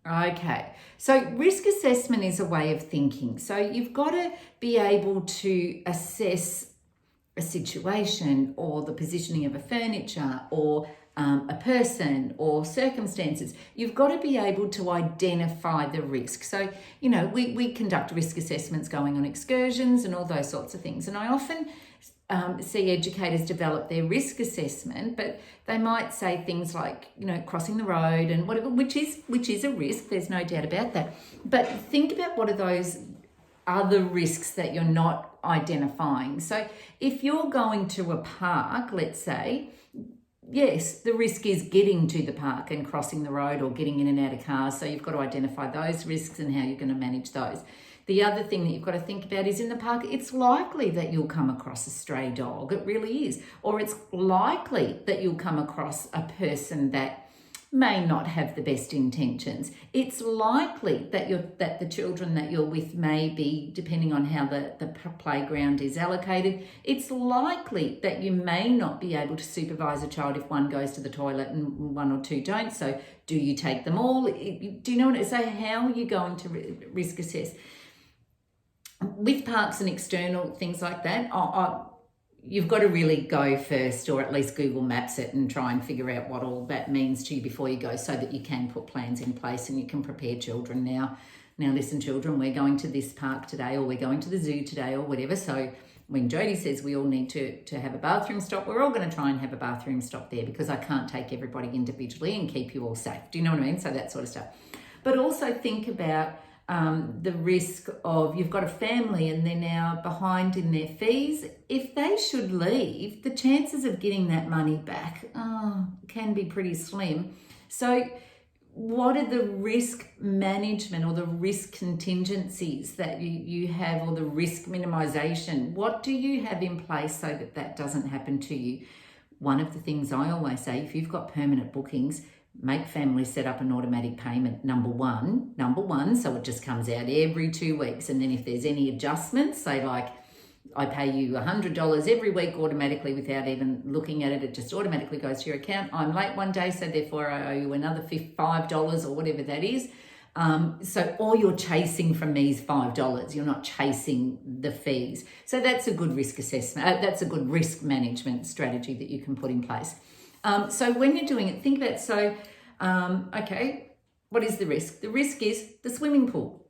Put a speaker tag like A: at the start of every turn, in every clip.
A: Okay, so risk assessment is a way of thinking. So you've got to be able to assess a situation or the positioning of a furniture or a person or circumstances. You've got to be able to identify the risk. So, we conduct risk assessments going on excursions and all those sorts of things. And I often see educators develop their risk assessment, but they might say things like, crossing the road and whatever, which is a risk. There's no doubt about that. But think about what are those other risks that you're not identifying. So if you're going to a park, let's say, yes, the risk is getting to the park and crossing the road or getting in and out of cars. So you've got to identify those risks and how you're going to manage those. The other thing that you've got to think about is in the park, it's likely that you'll come across a stray dog. It really is. Or it's likely that you'll come across a person that may not have the best intentions. It's likely that the children that you're with may be, depending on how the playground is allocated, it's likely that you may not be able to supervise a child if one goes to the toilet and one or two don't. So do you take them all? Do you know what I say? How are you going to risk assess? With parks and external things like that, you've got to really go first, or at least Google Maps it and try and figure out what all that means to you before you go, so that you can put plans in place and you can prepare children. Now listen, children, we're going to this park today, or we're going to the zoo today, or whatever. So when Jodie says we all need to have a bathroom stop, we're all going to try and have a bathroom stop there, because I can't take everybody individually and keep you all safe. Do you know what I mean? So that sort of stuff. But also think about the risk of, you've got a family and they're now behind in their fees. If they should leave, the chances of getting that money back can be pretty slim. So what are the risk management or the risk contingencies that you have, or the risk minimization? What do you have in place so that doesn't happen to you? One of the things I always say, if you've got permanent bookings, make families set up an automatic payment, number one, so it just comes out every 2 weeks. And then if there's any adjustments, say like I pay you $100 every week automatically without even looking at it, it just automatically goes to your account. I'm late one day, so therefore I owe you another $5 or whatever that is. So all you're chasing from me is $5. You're not chasing the fees. So that's a good risk assessment. That's a good risk management strategy that you can put in place. So when you're doing it, think about, okay, what is the risk? The risk is the swimming pool.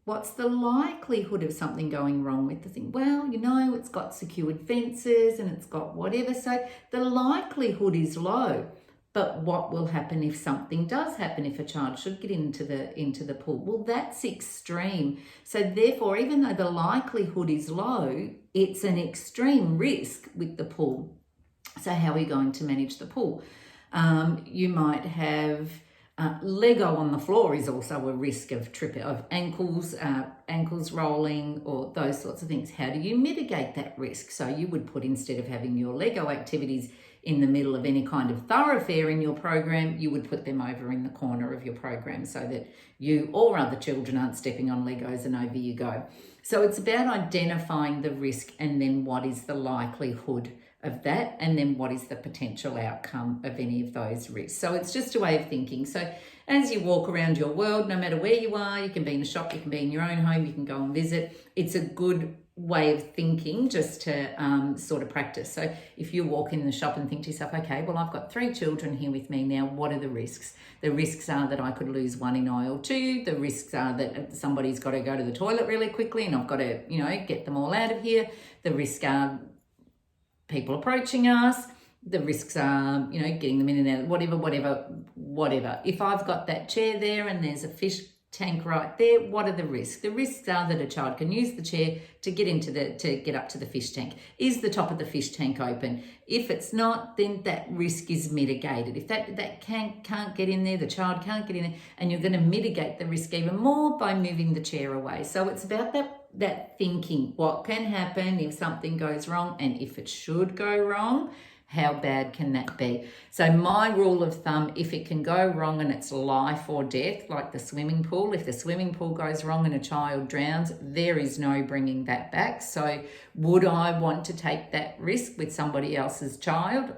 A: What's the likelihood of something going wrong with the thing? Well, it's got secured fences and it's got whatever. So the likelihood is low. But what will happen if something does happen, if a child should get into the pool? Well, that's extreme. So therefore, even though the likelihood is low, it's an extreme risk with the pool. So how are you going to manage the pool? You might have Lego on the floor is also a risk of ankles rolling, or those sorts of things. How do you mitigate that risk? So you would put, instead of having your Lego activities in the middle of any kind of thoroughfare in your program, you would put them over in the corner of your program, so that you or other children aren't stepping on Legos and over you go. So it's about identifying the risk, and then what is the likelihood of that, and then what is the potential outcome of any of those risks. So it's just a way of thinking. So as you walk around your world, no matter where you are, you can be in a shop, you can be in your own home, you can go and visit. It's a good way of thinking just to sort of practice. So if you walk in the shop and think to yourself, okay, well, I've got 3 children here with me now, what are the risks? The risks are that I could lose one in aisle 2. The risks are that somebody's got to go to the toilet really quickly and I've got to, get them all out of here. The risks are people approaching us. The risks are, getting them in and out, whatever. If I've got that chair there and there's a fish tank right there, what are the risks? The risks are that a child can use the chair to get up to the fish tank. Is the top of the fish tank open? If it's not, then that risk is mitigated. If that can't get in there, the child can't get in there, and you're going to mitigate the risk even more by moving the chair away. So it's about that thinking, what can happen if something goes wrong, and if it should go wrong, how bad can that be? So my rule of thumb, if it can go wrong and it's life or death, like the swimming pool, if the swimming pool goes wrong and a child drowns, there is no bringing that back. So would I want to take that risk with somebody else's child?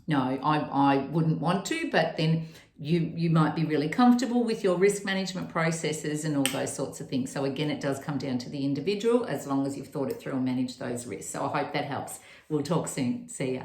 A: No, I wouldn't want to, but then you might be really comfortable with your risk management processes and all those sorts of things. So again, it does come down to the individual as long as you've thought it through and managed those risks. So I hope that helps. We'll talk soon. See ya.